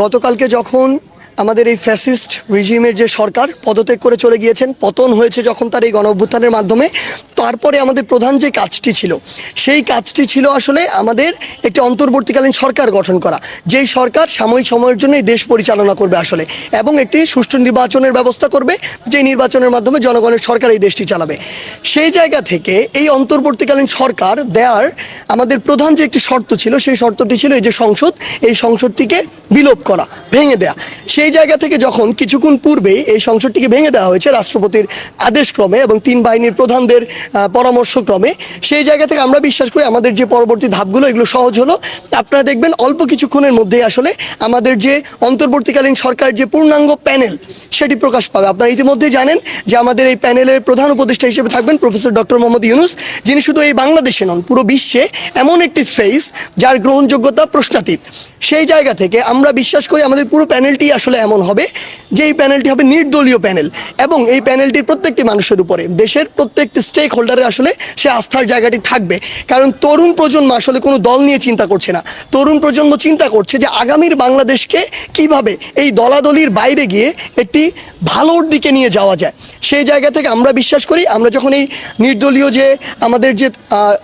গতকালকে যখন আমাদের এই ফ্যাসিস্ট রিজিমের যে সরকার পদত্যাগ করে চলে গিয়েছেন, পতন হয়েছে যখন তার এই গণঅভ্যুত্থানের মাধ্যমে, তারপরে আমাদের প্রধান যে কাজটি ছিল সেই কাজটি ছিল আসলে আমাদের একটি অন্তর্বর্তীকালীন সরকার গঠন করা, যেই সরকার সাময়িক সময়ের জন্য এই দেশ পরিচালনা করবে আসলে, এবং একটি সুষ্ঠু নির্বাচনের ব্যবস্থা করবে, যে নির্বাচনের মাধ্যমে জনগণের সরকার এই দেশটি চালাবে। সেই জায়গা থেকে এই অন্তর্বর্তীকালীন সরকার দেওয়ার আমাদের প্রধান যে একটি শর্ত ছিল, সেই শর্তটি ছিল এই যে সংসদ, এই সংসদটিকে বিলোপ করা, ভেঙে দেয়া। সেই জায়গা থেকে যখন কিছুক্ষণ পূর্বেই এই সংসদটিকে ভেঙে দেওয়া হয়েছে রাষ্ট্রপতির আদেশক্রমে এবং তিন বাহিনীর প্রধানদের পরামর্শক্রমে, সেই জায়গা থেকে আমরা বিশ্বাস করি আমাদের যে পরবর্তী ধাপগুলো এগুলো সহজ হলো। আপনারা দেখবেন অল্প কিছুক্ষণের মধ্যেই আসলে আমাদের যে অন্তর্বর্তীকালীন সরকারের যে পূর্ণাঙ্গ প্যানেল সেটি প্রকাশ পাবে। আপনারা ইতিমধ্যেই জানেন যে আমাদের এই প্যানেলের প্রধান উপদেষ্টা হিসেবে থাকবেন প্রফেসর ডক্টর মোহাম্মদ ইউনূস, যিনি শুধু এই বাংলাদেশে নন, পুরো বিশ্বে এমন একটি ফেস যার গ্রহণযোগ্যতা প্রশ্নাতীত। সেই জায়গা থেকে আমরা বিশ্বাস করি আমাদের পুরো প্যানেলটি আসলে এমন হবে যে এই প্যানেলটি হবে নির্দলীয় প্যানেল, এবং এই প্যানেলটির প্রত্যেকটি মানুষের উপরে, দেশের প্রত্যেকটি স্টেক হোল্ডারের আসলে সে আস্থার জায়গাটি থাকবে। কারণ তরুণ প্রজন্ম আসলে কোনো দল নিয়ে চিন্তা করছে না, তরুণ প্রজন্ম চিন্তা করছে যে আগামীর বাংলাদেশকে কিভাবে এই দলাদলির বাইরে গিয়ে একটি ভালোর দিকে নিয়ে যাওয়া যায়। সেই জায়গা থেকে আমরা বিশ্বাস করি আমরা যখন এই নির্দলীয় যে আমাদের যে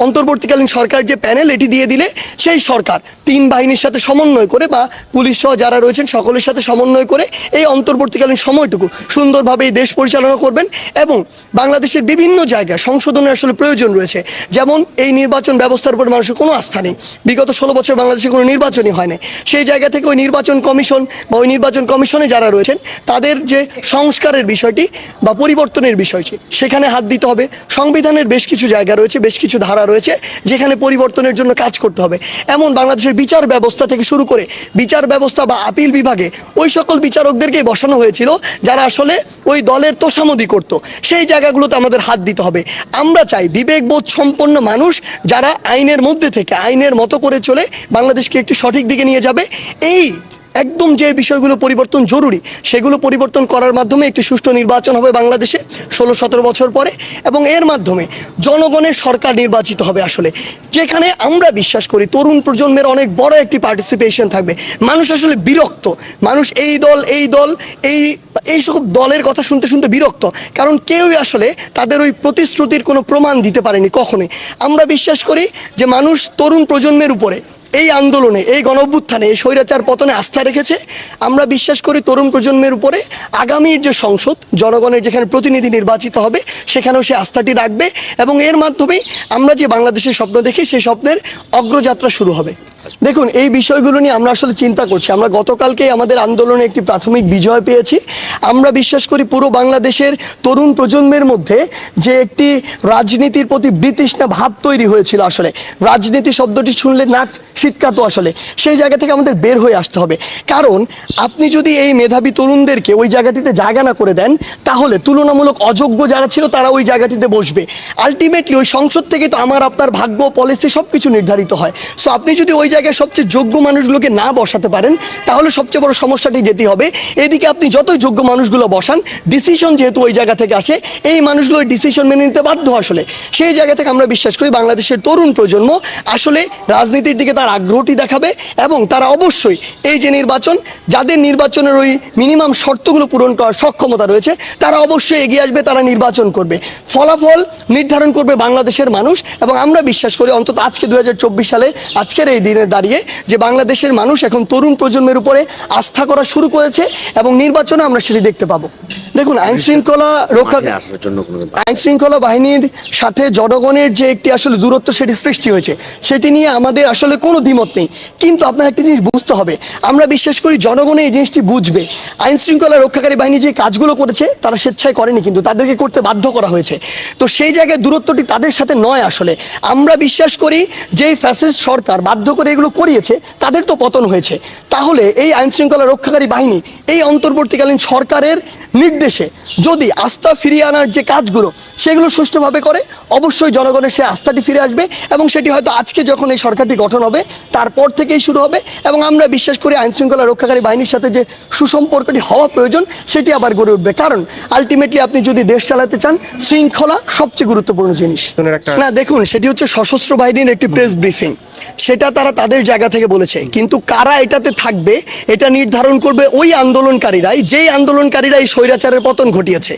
অন্তর্বর্তীকালীন সরকার যে প্যানেল এটি দিয়ে দিলে, সেই সরকার তিন বাহিনীর সাথে সমন্বয় করে বা পুলিশ সহ যারা রয়েছেন সকলের সাথে সমন্বয় করে এই অন্তর্বর্তীকালীন সময়টুকু সুন্দরভাবে এই দেশ পরিচালনা করবেন। এবং বাংলাদেশের বিভিন্ন জায়গায় সংশোধনের আসলে প্রয়োজন রয়েছে, যেমন এই নির্বাচন ব্যবস্থার উপর মানুষের কোনো আস্থা নেই, বিগত 16 বছর বাংলাদেশে কোনো নির্বাচনই হয় না। সেই জায়গা থেকে ওই নির্বাচন কমিশন বা ওই নির্বাচন কমিশনে যারা রয়েছেন তাদের যে সংস্কারের বিষয়টি বা পরিবর্তনের বিষয়টি, সেখানে হাত দিতে হবে। সংবিধানের বেশ কিছু জায়গা রয়েছে, বেশ কিছু ধারা রয়েছে যেখানে পরিবর্তনের জন্য কাজ করতে হবে। এমন বাংলাদেশের বিচার ব্যবস্থা থেকে শুরু করে বিচার ব্যবস্থা বা আপিল বিভাগে ওই সকল বিচারকদেরকেই বসানো হয়েছিল যারা আসলে ওই দলের তোষামোদি করতো। সেই জায়গাগুলোতে আমাদের হাত দিতে হবে। আমরা চাই বিবেকবোধ সম্পন্ন মানুষ যারা আইনের মধ্যে থেকে আইনের মতো করে চলে বাংলাদেশকে একটি সঠিক দিকে নিয়ে যাবে। এই একদম যে বিষয়গুলো পরিবর্তন জরুরি সেগুলো পরিবর্তন করার মাধ্যমে একটি সুষ্ঠু নির্বাচন হবে বাংলাদেশে 16-17 বছর পরে, এবং এর মাধ্যমে জনগণের সরকার নির্বাচিত হবে আসলে, যেখানে আমরা বিশ্বাস করি তরুণ প্রজন্মের অনেক বড় একটি পার্টিসিপেশন থাকবে। মানুষ আসলে বিরক্ত, মানুষ এই দল এইসব দলের কথা শুনতে শুনতে বিরক্ত, কারণ কেউই আসলে তাদের ওই প্রতিশ্রুতির কোনো প্রমাণ দিতে পারেনি কখনোই। আমরা বিশ্বাস করি যে মানুষ তরুণ প্রজন্মের উপরে এই আন্দোলনে, এই গণঅভ্যুত্থানে, এই স্বৈরাচার পতনে আস্থা রেখেছে। আমরা বিশ্বাস করি তরুণ প্রজন্মের উপরে আগামীর যে সংসদ, জনগণের যেখানে প্রতিনিধি নির্বাচিত হবে সেখানেও সে আস্থাটি রাখবে, এবং এর মাধ্যমেই আমরা যে বাংলাদেশের স্বপ্ন দেখি সেই স্বপ্নের অগ্রযাত্রা শুরু হবে। দেখুন, এই বিষয়গুলো নিয়ে আমরা আসলে চিন্তা করছি। আমরা গতকালকেই আমাদের আন্দোলনে একটি প্রাথমিক বিজয় পেয়েছি। আমরা বিশ্বাস করি পুরো বাংলাদেশের তরুণ প্রজন্মের মধ্যে যে একটি রাজনীতির প্রতি বিতৃষ্ণা ভাব তৈরি হয়েছিল, আসলে রাজনীতি শব্দটি শুনলে নাক শীতকাতো, আসলে সেই জায়গা থেকে আমাদের বের হয়ে আসতে হবে। কারণ আপনি যদি এই মেধাবী তরুণদেরকে ওই জায়গাটিতে জায়গা না করে দেন, তাহলে তুলনামূলক অযোগ্য যারা ছিল তারা ওই জায়গাটিতে বসবে। আলটিমেটলি ওই সংসদ থেকে তো আমার আপনার ভাগ্য, পলিসি সব কিছু নির্ধারিত হয়। সো আপনি যদি ওই জায়গায় সবচেয়ে যোগ্য মানুষগুলোকে না বসাতে পারেন, তাহলে সবচেয়ে বড় সমস্যাটি যেতে হবে। এদিকে আপনি যতই যোগ্য মানুষগুলো বসান, ডিসিশন যেহেতু ওই জায়গা থেকে আসে, এই মানুষগুলো ওই ডিসিশন মেনে নিতে বাধ্য। আসলে সেই জায়গা থেকে আমরা বিশ্বাস করি বাংলাদেশের তরুণ প্রজন্ম আসলে রাজনীতির দিকে তার আগ্রহটি দেখাবে, এবং তারা অবশ্যই এই যে নির্বাচন, যাদের নির্বাচনের ওই মিনিমাম শর্তগুলো পূরণ করার সক্ষমতা রয়েছে, তারা অবশ্যই এগিয়ে আসবে, তারা নির্বাচন করবে। ফলাফল নির্ধারণ করবে বাংলাদেশের মানুষ। এবং আমরা বিশ্বাস করি অন্তত আজকে 2024 সালে আজকের এই দিনে দাঁড়িয়ে যে বাংলাদেশের মানুষ এখন তরুণ প্রজন্মের উপরে আস্থা করা শুরু করেছে, এবং নির্বাচনে আমরা সেটি দেখতে পাবো। দেখুন, আইন শৃঙ্খলা বাহিনীর সাথে জনগণের যে একটি আসলে দূরত্ব সেটি সৃষ্টি হয়েছে, সেটি নিয়ে আমাদের আসলে কোনো দ্বিমত নেই। কিন্তু আপনার একটা জিনিস বুঝতে হবে, আমরা বিশ্বাস করি জনগণের এই জিনিসটি বুঝবে। আইন শৃঙ্খলা রক্ষাকারী বাহিনী যে কাজগুলো করেছে তারা স্বেচ্ছায় করেনি, কিন্তু তাদেরকে করতে বাধ্য করা হয়েছে। তো সেই জায়গায় দূরত্বটি তাদের সাথে নয়। আসলে আমরা বিশ্বাস করি যে ফ্যাসিস্ট সরকার বাধ্য করে এগুলো করিয়েছে, তাদের তো পতন হয়েছে। তাহলে এই আইন শৃঙ্খলা রক্ষাকারী বাহিনী এই অন্তর্বর্তীকালীন সরকারের নির্দেশে যদি আস্থা ফিরিয়ে আনার যে কাজগুলো সেগুলো সুষ্ঠুভাবে করে, অবশ্যই জনগণের সে আস্থাটি ফিরে আসবে, এবং সেটি হয়তো আজকে যখন এই সরকারটি গঠন হবে তারপর থেকেই শুরু হবে। এবং আমরা বিশ্বাস করি আইন শৃঙ্খলা রক্ষাকারী বাহিনীর সাথে যে সুসম্পর্কটি হওয়া প্রয়োজন সেটি আবার গড়ে উঠবে। কারণ আলটিমেটলি আপনি যদি দেশ চালাতে চান, শৃঙ্খলা সবচেয়ে গুরুত্বপূর্ণ জিনিস। না দেখুন, সেটি হচ্ছে সশস্ত্র বাহিনীর একটি প্রেস ব্রিফিং, সেটা তারা তাদের জায়গা থেকে বলেছে, কিন্তু কারা এটাতে থাকবে এটা নির্ধারণ করবে ওই আন্দোলনকারীরাই, যেই আন্দোলনকারীরা এই স্বৈরাচারের পতন ঘটিয়েছে।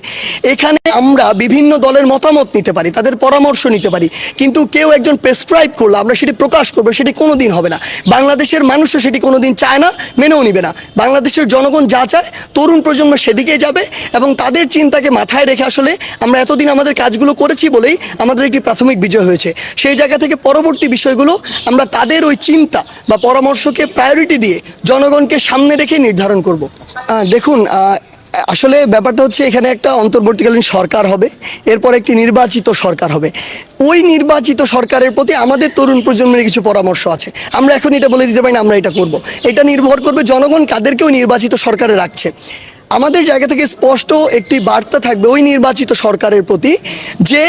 এখানে আমরা বিভিন্ন দলের মতামত নিতে পারি, তাদের পরামর্শ নিতে পারি, কিন্তু কেউ একজন প্রেসক্রাইব করলো আমরা সেটি প্রকাশ করবো, সেটি কোনোদিন হবে না। বাংলাদেশের মানুষও সেটি কোনোদিন চায় না, মেনেও নিবে না। বাংলাদেশের জনগণ যা চায়, তরুণ প্রজন্ম সেদিকে যাবে, এবং তাদের চিন্তাকে মাথায় রেখে আসলে আমরা এতদিন আমাদের কাজগুলো করেছি বলেই আমাদের একটি প্রাথমিক বিজয় হয়েছে। সেই জায়গা থেকে পরবর্তী বিষয়গুলো আমরা তাদের ওই চিন্তা বা পরামর্শকে প্রায়োরিটি দিয়ে জনগণকে সামনে রেখে নির্ধারণ করব। দেখুন, আসলে ব্যাপারটা হচ্ছে এখানে একটা অন্তর্বর্তীকালীন সরকার হবে, এরপর একটি নির্বাচিত সরকার হবে। ওই নির্বাচিত সরকারের প্রতি আমাদের তরুণ প্রজন্মের কিছু পরামর্শ আছে। আমরা এখন এটা বলে দিতে পারি না আমরা এটা করব, এটা নির্ভর করবে জনগণ কাদেরকেও নির্বাচিত সরকারে রাখছে। আমাদের জায়গা থেকে স্পষ্ট একটি বার্তা থাকবে ওই নির্বাচিত সরকারের প্রতি যে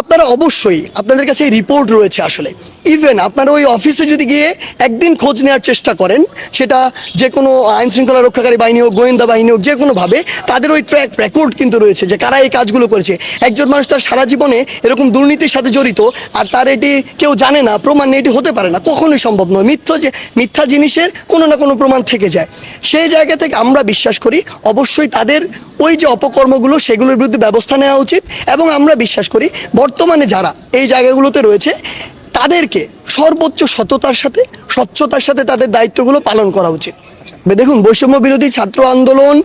আপনারা অবশ্যই, আপনাদের কাছে রিপোর্ট রয়েছে, আসলে ইভেন আপনারা ওই অফিসে যদি গিয়ে একদিন খোঁজ নেওয়ার চেষ্টা করেন, সেটা যে কোনো আইন শৃঙ্খলা রক্ষাকারী বাহিনী হোক, গোয়েন্দা বাহিনী হোক, যে কোনোভাবে তাদের ওই ট্র্যাক রেকর্ড কিন্তু রয়েছে যে কারা এই কাজগুলো করেছে। একজন মানুষ তার সারা জীবনে এরকম দুর্নীতির সাথে জড়িত আর তার এটি কেউ জানে না, প্রমাণ নেই, এটি হতে পারে না, কখনোই সম্ভব নয়। মিথ্যা জিনিসের কোনো না কোনো প্রমাণ থেকে যায়। সেই জায়গা থেকে আমরা বিশ্বাস করি অবশ্যই তাদের ওই যে অপকর্মগুলো সেগুলোর বিরুদ্ধে ব্যবস্থা নেওয়া উচিত, এবং আমরা বিশ্বাস করি বর্তমানে যারা এই জায়গাগুলোতে রয়েছে তাদেরকে সর্বোচ্চ সততার সাথে, স্বচ্ছতার সাথে তাদের দায়িত্বগুলো পালন করা উচিত। দেখুন, বৈষম্য বিরোধী ছাত্র আন্দোলন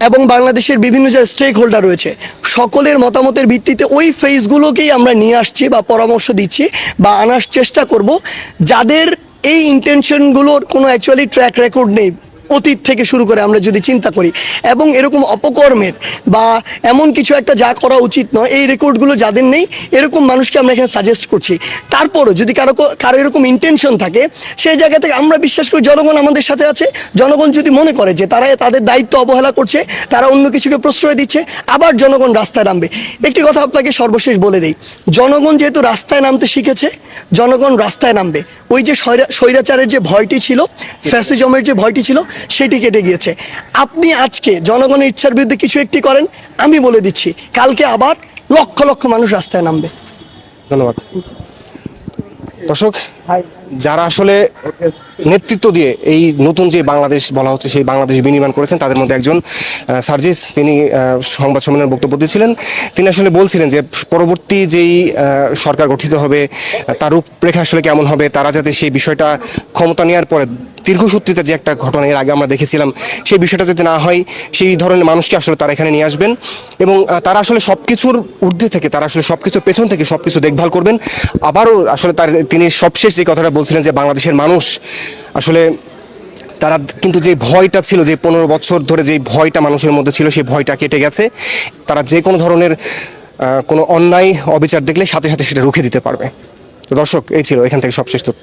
এবং বাংলাদেশের বিভিন্ন যে স্টেক হোল্ডার রয়েছে সকলের মতামতের ভিত্তিতে ওই ফেজগুলোকেই আমরা নিয়ে আসছি বা পরামর্শ দিচ্ছি বা আনার চেষ্টা করব, যাদের এই ইন্টেনশনগুলোর কোনো অ্যাকচুয়ালি ট্র্যাক রেকর্ড নেই অতীত থেকে শুরু করে আমরা যদি চিন্তা করি, এবং এরকম অপকর্মের বা এমন কিছু একটা যা করা উচিত নয় এই রেকর্ডগুলো যাদের নেই, এরকম মানুষকে আমরা এখানে সাজেস্ট করছি। তারপরও যদি কারো এরকম ইন্টেনশন থাকে, সেই জায়গা থেকে আমরা বিশ্বাস করি জনগণ আমাদের সাথে আছে। জনগণ যদি মনে করে যে তারা তাদের দায়িত্ব অবহেলা করছে, তারা অন্য কিছুকে প্রশ্রয় দিচ্ছে, আবার জনগণ রাস্তায় নামবে। একটি কথা আপনাকে সর্বশেষ বলে দেই, জনগণ যেহেতু রাস্তায় নামতে শিখেছে, জনগণ রাস্তায় নামবে। ওই যে স্বৈরাচারের যে ভয়টি ছিল, ফ্যাসিজমের যে ভয়টি ছিল, সেটি কেটে গিয়েছে। আপনি আজকে জনগণের ইচ্ছার বিরুদ্ধে কিছু একটি করেন, আমি বলে দিচ্ছি কালকে আবার লক্ষ লক্ষ মানুষ রাস্তায় নামবে। ধন্যবাদ। দর্শক, যারা আসলে নেতৃত্ব দিয়ে এই নতুন যে বাংলাদেশ বলা হচ্ছে সেই বাংলাদেশ বিনির্মাণ করেছেন, তাদের মধ্যে একজন সার্জিস, তিনি সংবাদ সম্মেলনের বক্তব্য দিয়েছিলেন। তিনি আসলে বলছিলেন যে পরবর্তী যেই সরকার গঠিত হবে তার রূপরেখা আসলে কেমন হবে, তারা যাতে সেই বিষয়টা ক্ষমতা নেওয়ার পরে দীর্ঘসূত্রিতে যে একটা ঘটনা এর আগে আমরা দেখেছিলাম সেই বিষয়টা যাতে না হয়, সেই ধরনের মানুষকে আসলে তারা এখানে নিয়ে আসবেন, এবং তারা আসলে সব কিছুর ঊর্ধ্বে থেকে, তারা আসলে সব কিছুর পেছন থেকে সব কিছু দেখভাল করবেন। আবারও আসলে তিনি সবশেষ যে কথাটা বলছিলেন যে বাংলাদেশের মানুষ আসলে তারা কিন্তু যে ভয়টা ছিল, যে 15 বছর ধরে যে ভয়টা মানুষের মধ্যে ছিল, সেই ভয়টা কেটে গেছে। তারা যে কোনো ধরনের কোনো অন্যায় অবিচার দেখলে সাথে সাথে সেটা রুখে দিতে পারবে। তো দর্শক, এই ছিল এখান থেকে সবশেষ তথ্য।